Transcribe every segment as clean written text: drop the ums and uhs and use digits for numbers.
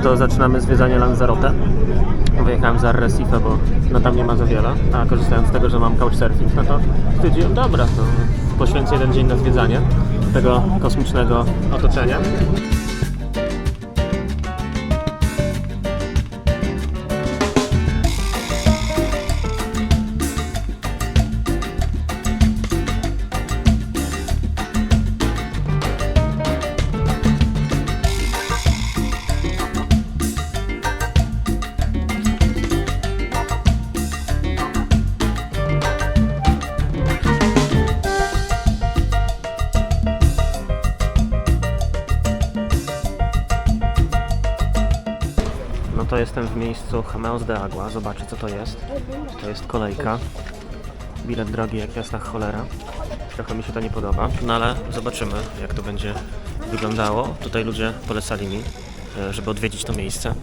to zaczynamy zwiedzanie Lanzarote. Wyjechałem z Arrecife, bo no tam nie ma za wiele, a korzystając z tego, że mam couchsurfing, no to stwierdziłem, dobra, to poświęcę jeden dzień na zwiedzanie tego kosmicznego otoczenia. No to jestem w miejscu Chamaos de Agua. Zobaczę, co to jest. To jest kolejka. Bilet drogi jak jasna cholera. Trochę mi się to nie podoba, no ale zobaczymy, jak to będzie wyglądało. Tutaj ludzie polecali mi, żeby odwiedzić to miejsce.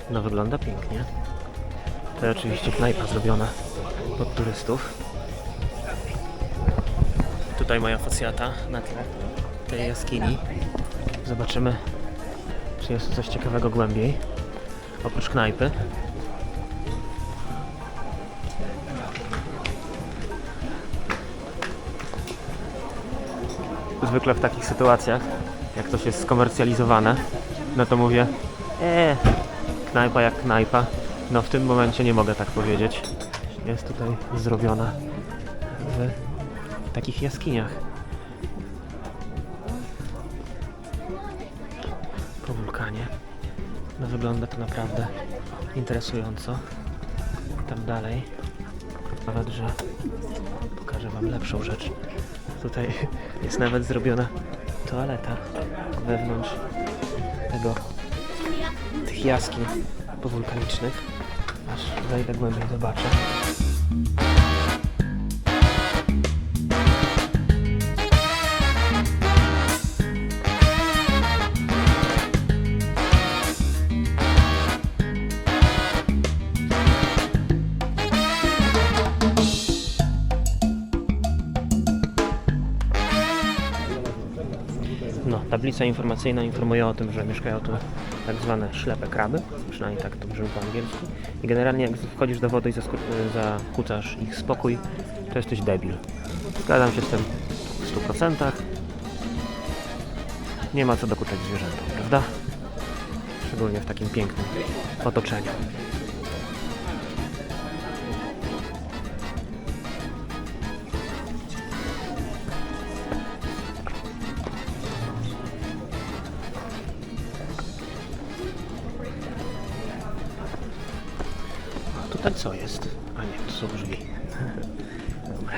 No wygląda pięknie. To oczywiście knajpa zrobiona pod turystów. Tutaj moja facjata na tle tej jaskini. Zobaczymy, czy jest coś ciekawego głębiej, oprócz knajpy. Zwykle w takich sytuacjach, jak coś jest skomercjalizowane, no to mówię, knajpa jak knajpa. No w tym momencie nie mogę tak powiedzieć. Jest tutaj zrobiona w takich jaskiniach. Po wulkanie. No wygląda to naprawdę interesująco. Tam dalej. Nawet, że pokażę wam lepszą rzecz. Tutaj jest nawet zrobiona toaleta wewnątrz tych jaskiń powulkanicznych. Aż wejdę głębiej, zobaczę. No, tablica informacyjna informuje o tym, że mieszkają tu tak zwane ślepe kraby, przynajmniej tak to brzmi po angielsku. I generalnie jak wchodzisz do wody i zakłócasz ich spokój, to jesteś debil. Zgadzam się z tym w 100%. Nie ma co dokuczać zwierzętom, prawda? Szczególnie w takim pięknym otoczeniu. Tutaj co jest? A nie, to są drzwi. Dobra.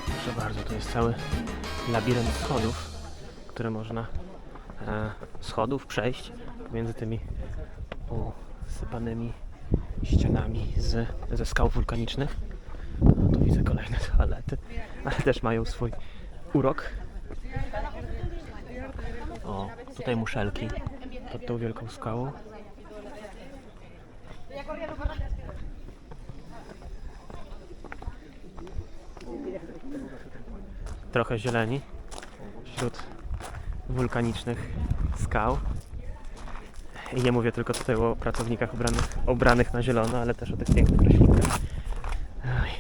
Proszę bardzo, to jest cały labirynt schodów, które można przejść pomiędzy tymi usypanymi ścianami ze skał wulkanicznych. No, tu widzę kolejne toalety, ale też mają swój urok. O, tutaj muszelki pod tą wielką skałą. Trochę zieleni wśród wulkanicznych skał. I nie mówię tylko tutaj o pracownikach ubranych na zielono, ale też o tych pięknych roślinkach. Oj,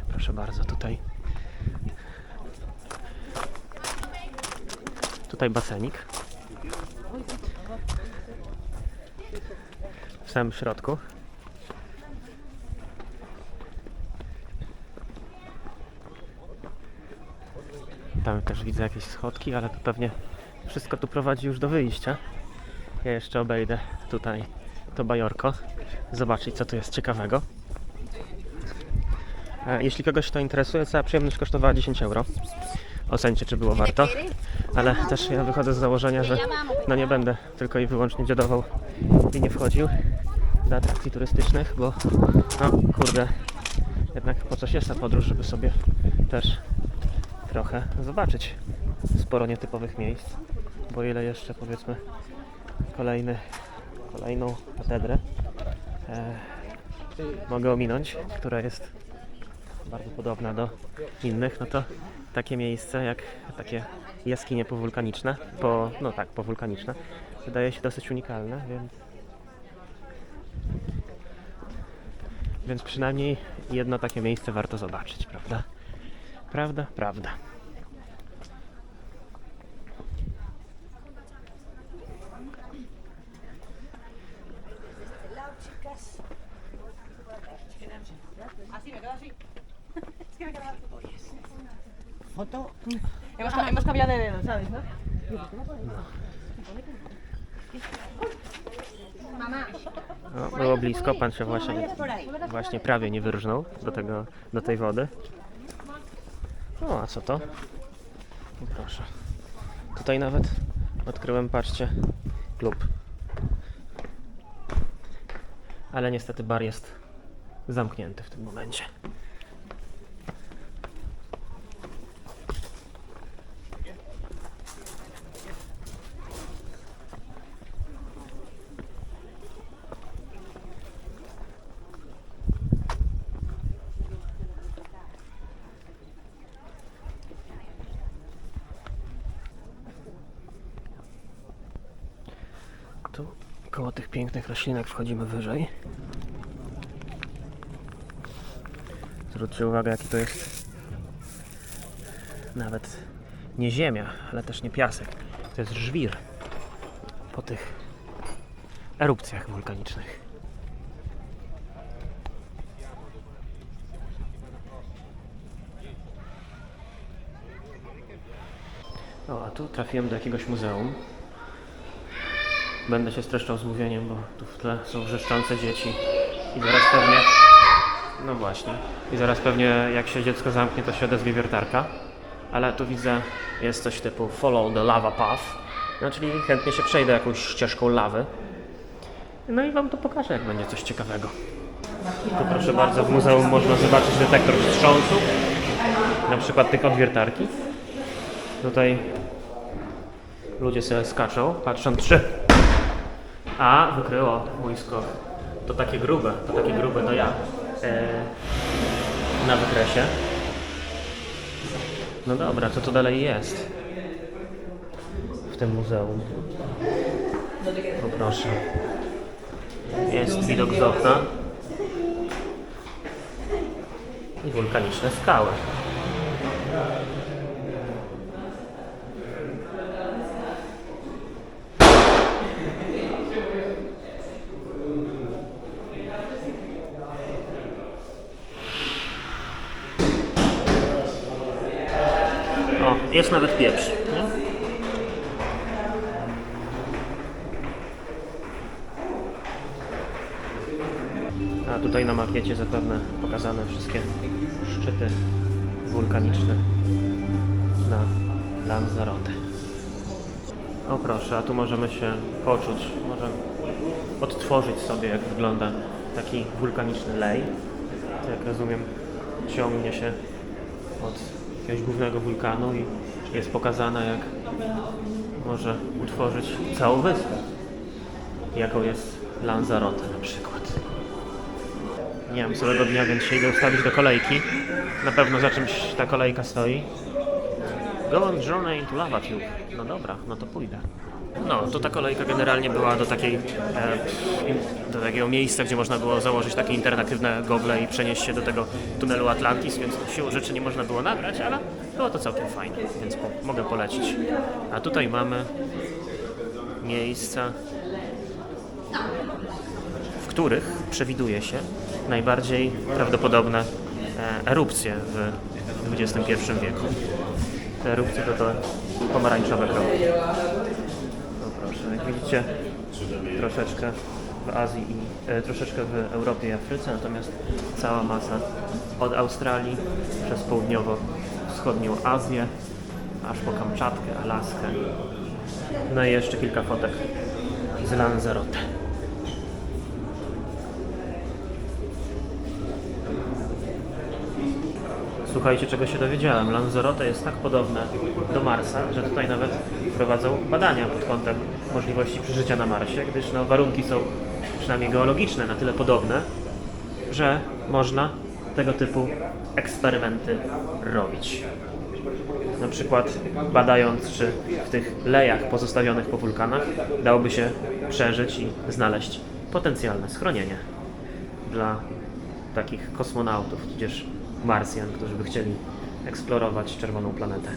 proszę bardzo, tutaj basenik. W samym środku. Tam też widzę jakieś schodki, ale to pewnie wszystko tu prowadzi już do wyjścia. Ja jeszcze obejdę tutaj to bajorko. zobaczyć, co tu jest ciekawego. Jeśli kogoś to interesuje, cała przyjemność kosztowała 10 euro. Ocencie, czy było warto. Ale też ja wychodzę z założenia, że no nie będę tylko i wyłącznie dziodował i nie wchodził do atrakcji turystycznych, bo no kurde, jednak po coś jest ta podróż, żeby sobie też trochę zobaczyć sporo nietypowych miejsc, bo ile jeszcze powiedzmy kolejną katedrę mogę ominąć, która jest bardzo podobna do innych, no to takie miejsce jak takie jaskinie powulkaniczne, powulkaniczne, wydaje się dosyć unikalne, więc przynajmniej jedno takie miejsce warto zobaczyć, prawda? Prawda. Foto. Hemos cambiado de dedo, ¿sabes, no? No, było blisko, pan się właśnie prawie nie wyrżnął do tej wody. O, a co to? No proszę. Tutaj nawet odkryłem, patrzcie, klub. Ale niestety bar jest zamknięty w tym momencie. Tu koło tych pięknych roślinek wchodzimy wyżej. Zwróćcie uwagę, jaki to jest nawet nie ziemia, ale też nie piasek. To jest żwir po tych erupcjach wulkanicznych. O, a tu trafiłem do jakiegoś muzeum. Będę się streszczał z mówieniem, bo tu w tle są wrzeszczące dzieci i zaraz pewnie... No właśnie. I zaraz pewnie jak się dziecko zamknie, to się odezwie wiertarka. Ale tu widzę, jest coś typu follow the lava path. No, czyli chętnie się przejdę jakąś ścieżką lawy. No i wam to pokażę, jak będzie coś ciekawego. Tu proszę bardzo, w muzeum można zobaczyć detektor wstrząsu. Na przykład tych od wiertarki. Tutaj ludzie sobie skaczą, patrzą, wykryło mój skok. To takie grube, to ja. Na wykresie. No dobra, co to dalej jest w tym muzeum? Poproszę. Jest widok z okna i wulkaniczne skały. O, jest nawet pieprz, nie? A tutaj na makiecie zapewne pokazane wszystkie szczyty wulkaniczne na Lanzarote. O proszę, a tu możemy się poczuć, może odtworzyć sobie, jak wygląda taki wulkaniczny lej. Jak rozumiem, ciągnie się od jakiegoś głównego wulkanu i jest pokazane, jak może utworzyć całą wyspę, jaką jest Lanzarote na przykład. Nie mam całego dnia, więc się idę ustawić do kolejki. Na pewno za czymś ta kolejka stoi. Go on journey into lava tube. No dobra, no to pójdę. No, to ta kolejka generalnie była do takiego miejsca, gdzie można było założyć takie interaktywne gogle i przenieść się do tego tunelu Atlantis, więc siłą rzeczy nie można było nagrać, ale było to całkiem fajne, więc mogę polecić. A tutaj mamy miejsca, w których przewiduje się najbardziej prawdopodobne erupcje w XXI wieku. Te erupcje to pomarańczowe kropki. No proszę, jak widzicie, troszeczkę w Azji i troszeczkę w Europie i Afryce, natomiast cała masa od Australii przez południowo-wschodnią Azję, aż po Kamczatkę, Alaskę. No i jeszcze kilka fotek z Lanzarote. Słuchajcie, czego się dowiedziałem. Lanzarote jest tak podobne do Marsa, że tutaj nawet prowadzą badania pod kątem możliwości przeżycia na Marsie, gdyż no, warunki są przynajmniej geologiczne na tyle podobne, że można tego typu eksperymenty robić. Na przykład badając, czy w tych lejach pozostawionych po wulkanach dałoby się przeżyć i znaleźć potencjalne schronienie dla takich kosmonautów, tudzież Marsjan, którzy by chcieli eksplorować czerwoną planetę.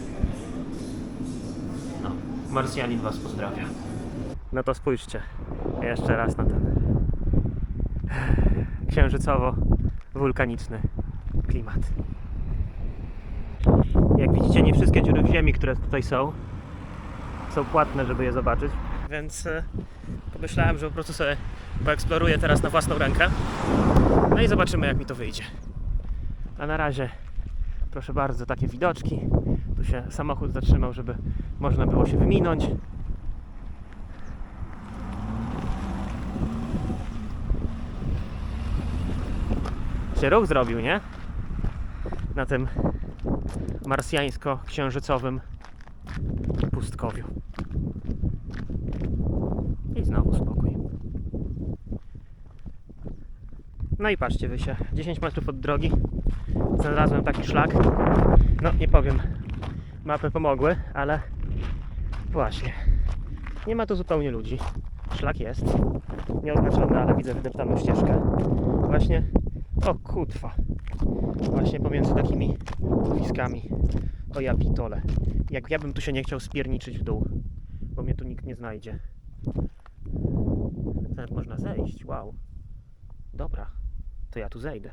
No, Marsjanin was pozdrawia. No to spójrzcie jeszcze raz na ten księżycowo-wulkaniczny klimat. Jak widzicie, nie wszystkie dziury w ziemi, które tutaj są płatne, żeby je zobaczyć. Więc pomyślałem, że po prostu sobie poeksploruję teraz na własną rękę. No i zobaczymy, jak mi to wyjdzie. A na razie, proszę bardzo, takie widoczki. Tu się samochód zatrzymał, żeby można było się wyminąć. Się ruch zrobił, nie? Na tym marsjańsko-księżycowym pustkowiu. I znowu spokój. No i patrzcie wy się, 10 metrów od drogi znalazłem taki szlak. No nie powiem, mapy pomogły, ale właśnie, nie ma tu zupełnie ludzi. Szlak jest, nieoznaczony, ale widzę wydeptaną ścieżkę. Właśnie, o kutwa, właśnie pomiędzy takimi łowiskami. O ja pitole, jak ja bym tu się nie chciał spierniczyć w dół, bo mnie tu nikt nie znajdzie. Nawet można zejść, wow. Dobra, to ja tu zejdę.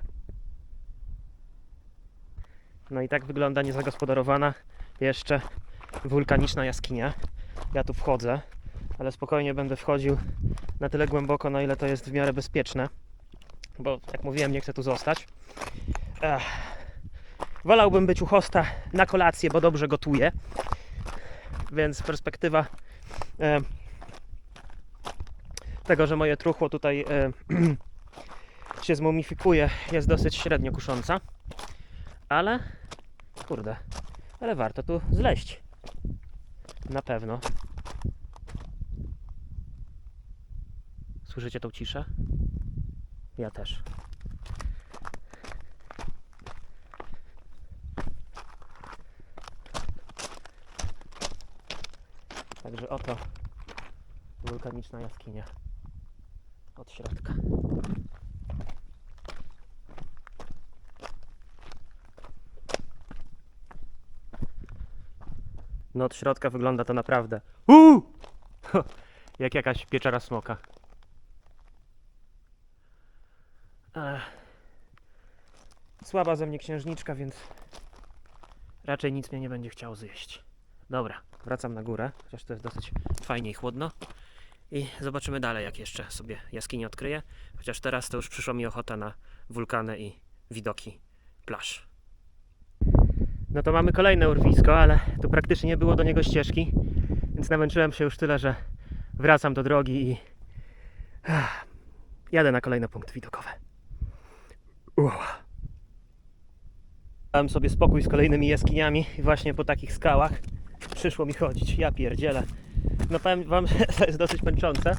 No i tak wygląda niezagospodarowana jeszcze wulkaniczna jaskinia. Ja tu wchodzę, ale spokojnie będę wchodził na tyle głęboko, na ile to jest w miarę bezpieczne. Bo jak mówiłem, nie chcę tu zostać. Wolałbym być u hosta na kolację, bo dobrze gotuję. Więc perspektywa tego, że moje truchło tutaj się zmumifikuje, jest dosyć średnio kusząca. Ale, kurde, ale warto tu zleść. Na pewno. Słyszycie tą ciszę? Ja też. Także oto wulkaniczna jaskinia od środka. No od środka wygląda to naprawdę jak jakaś pieczara smoka. Słaba ze mnie księżniczka, więc raczej nic mnie nie będzie chciał zjeść. Dobra, wracam na górę, chociaż to jest dosyć fajnie i chłodno. I zobaczymy dalej, jak jeszcze sobie jaskinię odkryję. Chociaż teraz to już przyszła mi ochota na wulkany i widoki plaż. No to mamy kolejne urwisko, ale tu praktycznie nie było do niego ścieżki, więc namęczyłem się już tyle, że wracam do drogi i jadę na kolejne punkty widokowe. Dałem sobie spokój z kolejnymi jaskiniami i właśnie po takich skałach przyszło mi chodzić. Ja pierdzielę. No powiem wam, że to jest dosyć męczące,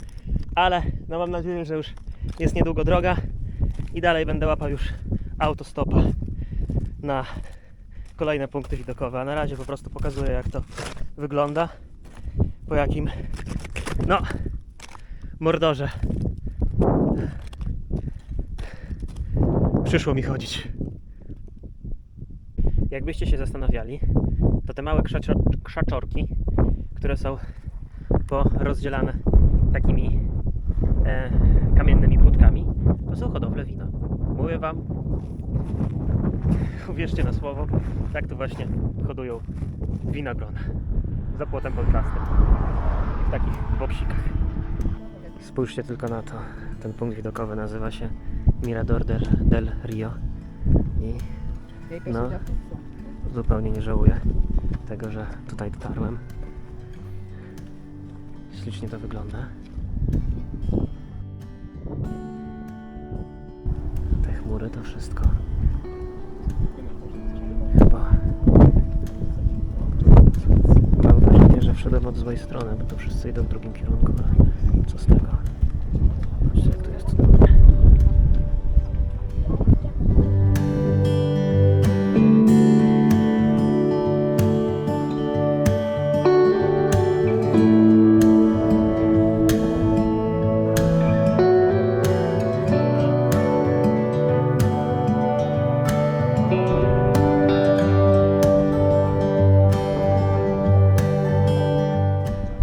ale no mam nadzieję, że już jest niedługo droga i dalej będę łapał już autostopa na kolejne punkty widokowe. A na razie po prostu pokazuję, jak to wygląda, po jakim no mordorze przyszło mi chodzić. Jakbyście się zastanawiali, to te małe krzaczorki, które są porozdzielane takimi kamiennymi płotkami, to są hodowle wina. Mówię wam, uwierzcie na słowo, tak tu właśnie hodują winogrona za płotem kolczastym w takich boksikach. Spójrzcie tylko na to. Ten punkt widokowy nazywa się Mirador del Rio i no, zupełnie nie żałuję tego, że tutaj dotarłem. Ślicznie to wygląda. Te chmury to wszystko. Chyba mam wrażenie, że wszedłem od złej strony, bo to wszyscy idą w drugim kierunku, ale co z tego? Patrzcie, jak to jest cudownie.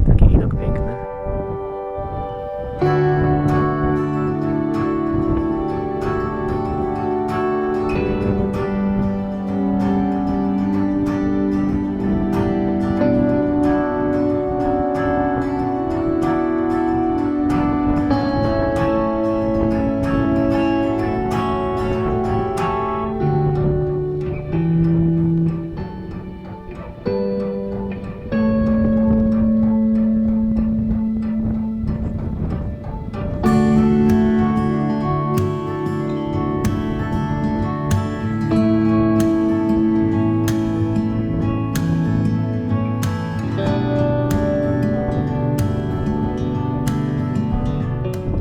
Taki widok piękny.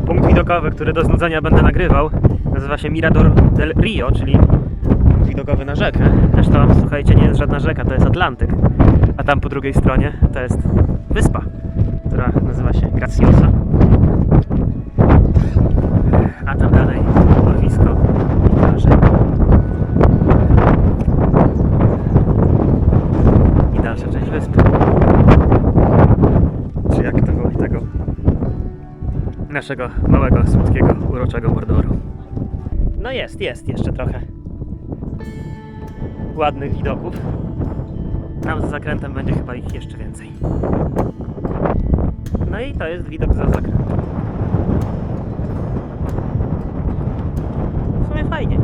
Punkt widokowy, który do znudzenia będę nagrywał, nazywa się Mirador del Rio, czyli widokowy na rzekę. Zresztą, słuchajcie, nie jest żadna rzeka, to jest Atlantyk. A tam po drugiej stronie to jest wyspa, która nazywa się Graciosa. A tam dalej polowisko i plaże. I dalsza część wyspy. Czy jak to woli tego naszego małego, słodkiego, uroczego Mordoru. No jest jeszcze trochę ładnych widoków. Tam za zakrętem będzie chyba ich jeszcze więcej. No i to jest widok za zakrętem. W sumie fajnie.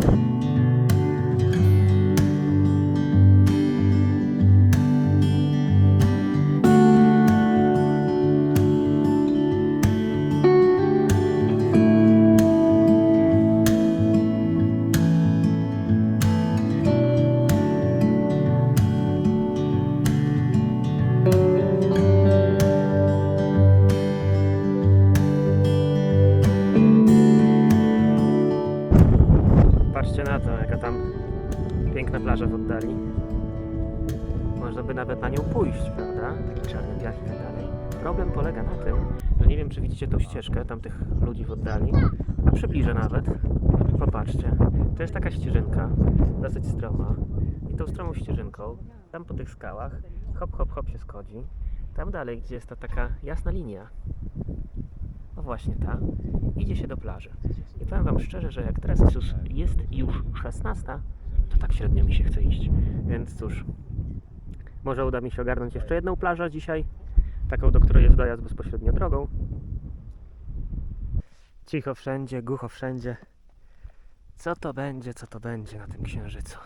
Patrzcie na to, jaka tam piękna plaża w oddali. Można by nawet na nią pójść, prawda? Taki czarny piach i tak dalej. Problem polega na tym, że nie wiem, czy widzicie tą ścieżkę, tam tych ludzi w oddali, a przybliżę nawet. Popatrzcie, to jest taka ścieżynka, dosyć stroma. I tą stromą ścieżynką, tam po tych skałach, hop, hop, hop się schodzi. Tam dalej, gdzie jest ta taka jasna linia, no właśnie ta, idzie się do plaży. I powiem wam szczerze, że jak teraz jest już 16, to tak średnio mi się chce iść. Więc cóż, może uda mi się ogarnąć jeszcze jedną plażę dzisiaj, taką, do której jest dojazd bezpośrednio drogą. Cicho wszędzie, głucho wszędzie. Co to będzie na tym księżycu?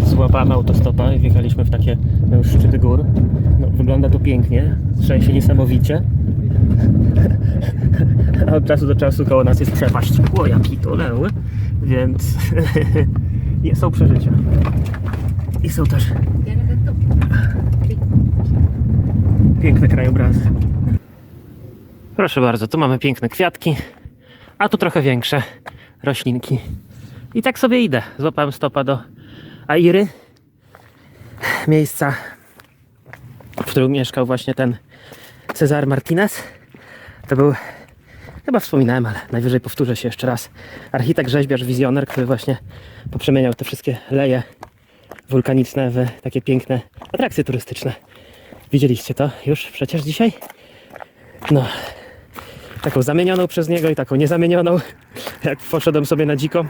Złapałem autostopa i wjechaliśmy w takie już szczyty gór. No, wygląda to pięknie, trzęsie niesamowicie. A od czasu do czasu koło nas jest przepaść. O, jaki to leł. Więc są przeżycia. I są też piękne krajobrazy. Proszę bardzo, tu mamy piękne kwiatki, a tu trochę większe roślinki. I tak sobie idę. Złapałem stopa do Airy, miejsca, w którym mieszkał właśnie ten Cezar Martinez. To był, chyba wspominałem, ale najwyżej powtórzę się jeszcze raz, architekt, rzeźbiarz, wizjoner, który właśnie poprzemieniał te wszystkie leje wulkaniczne w takie piękne atrakcje turystyczne. Widzieliście to już przecież dzisiaj? No, taką zamienioną przez niego i taką niezamienioną, jak poszedłem sobie na dziko.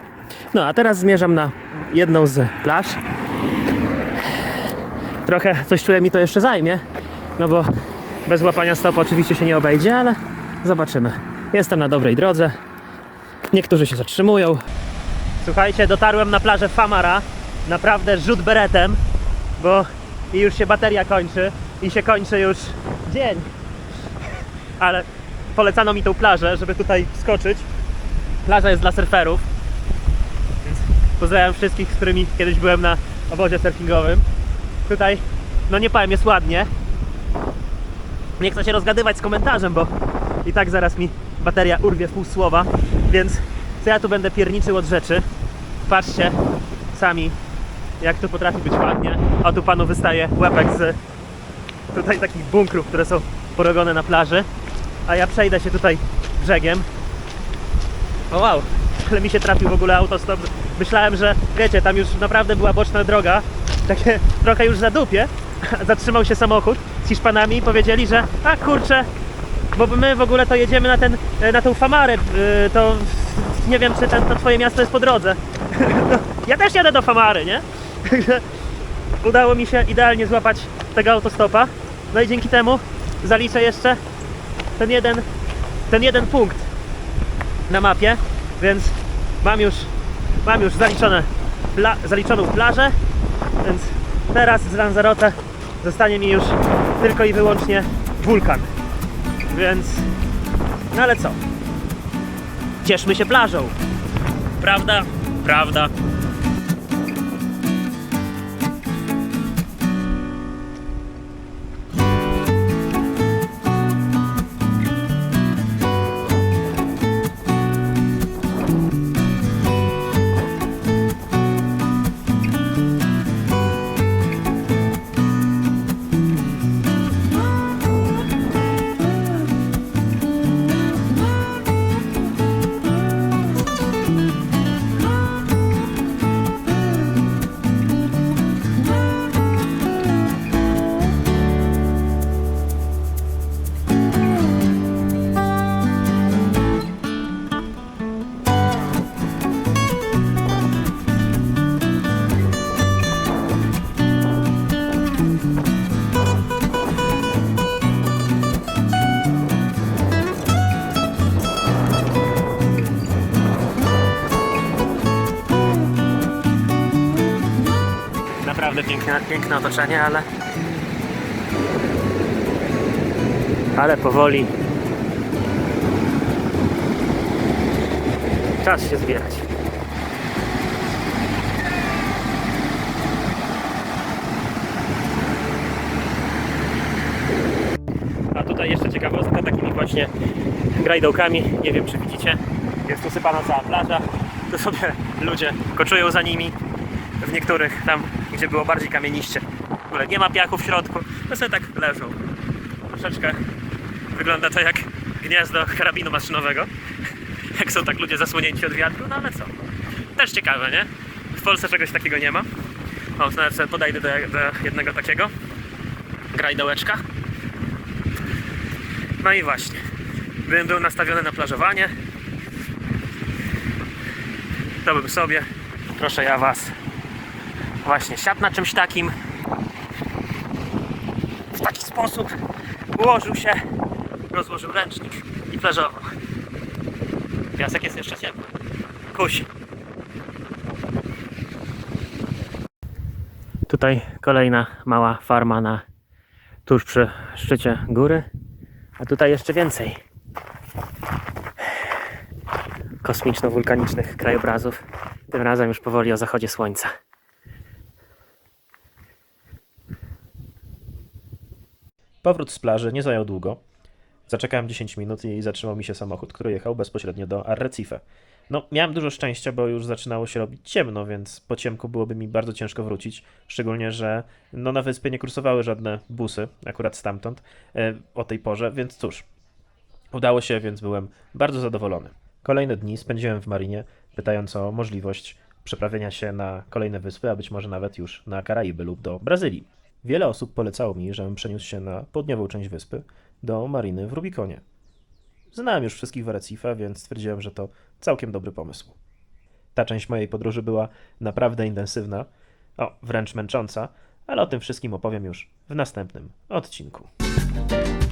No, a teraz zmierzam na jedną z plaż. Trochę coś czuję, mi to jeszcze zajmie, no bo bez łapania stopu oczywiście się nie obejdzie, ale zobaczymy. Jestem na dobrej drodze. Niektórzy się zatrzymują. Słuchajcie, dotarłem na plażę Famara. Naprawdę rzut beretem, bo i już się bateria kończy i się kończy już dzień. Ale polecano mi tą plażę, żeby tutaj wskoczyć. Plaża jest dla surferów. Więc pozdrawiam wszystkich, z którymi kiedyś byłem na obozie surfingowym. Tutaj, no nie powiem, jest ładnie. Nie chcę się rozgadywać z komentarzem, bo i tak zaraz mi bateria urwie w pół słowa. Więc co ja tu będę pierniczył od rzeczy. Patrzcie sami, jak tu potrafi być ładnie. A tu panu wystaje łepek z tutaj takich bunkrów, które są porobione na plaży. A ja przejdę się tutaj brzegiem. O wow, ale mi się trafił w ogóle autostop. Myślałem, że wiecie, tam już naprawdę była boczna droga. Takie trochę już za dupie. Zatrzymał się samochód z Hiszpanami i powiedzieli, że a kurczę, bo my w ogóle to jedziemy na tą Famarę, to nie wiem, czy to twoje miasto jest po drodze. Ja też jadę do Famary, nie? Udało mi się idealnie złapać tego autostopa. No i dzięki temu zaliczę jeszcze ten jeden punkt na mapie, więc mam już zaliczoną plażę, więc teraz z Lanzarote zostanie mi już tylko i wyłącznie wulkan. Więc, no ale co? Cieszmy się plażą. Prawda? Prawda. Naprawdę piękne otoczenie, ale powoli czas się zbierać. A tutaj jeszcze ciekawostka, takimi właśnie grajdołkami, nie wiem czy widzicie, jest usypana cała plaża, tu sobie ludzie koczują za nimi. W niektórych tam, gdzie było bardziej kamieniście, w ogóle nie ma piachu w środku, to sobie tak leżą. Troszeczkę wygląda to jak gniazdo karabinu maszynowego, jak są tak ludzie zasłonięci od wiatru, no ale co? Też ciekawe, nie? W Polsce czegoś takiego nie ma. O, nawet sobie podejdę do jednego takiego grajdołeczka. No i właśnie, gdybym był nastawiony na plażowanie, to bym sobie, proszę ja was, właśnie siadł na czymś takim, w taki sposób, ułożył się, rozłożył ręcznik i plażował. Piasek jest jeszcze ciepły. Kusi. Tutaj kolejna mała farma tuż przy szczycie góry, a tutaj jeszcze więcej kosmiczno-wulkanicznych krajobrazów. Tym razem już powoli o zachodzie słońca. Powrót z plaży nie zajął długo. Zaczekałem 10 minut i zatrzymał mi się samochód, który jechał bezpośrednio do Arrecife. No, miałem dużo szczęścia, bo już zaczynało się robić ciemno, więc po ciemku byłoby mi bardzo ciężko wrócić. Szczególnie, że no, na wyspie nie kursowały żadne busy, akurat stamtąd, o tej porze, więc cóż. Udało się, więc byłem bardzo zadowolony. Kolejne dni spędziłem w Marinie, pytając o możliwość przeprawienia się na kolejne wyspy, a być może nawet już na Karaiby lub do Brazylii. Wiele osób polecało mi, żebym przeniósł się na południową część wyspy, do mariny w Rubikonie. Znałem już wszystkich w Arrecife, więc stwierdziłem, że to całkiem dobry pomysł. Ta część mojej podróży była naprawdę intensywna, wręcz męcząca, ale o tym wszystkim opowiem już w następnym odcinku. Adiós.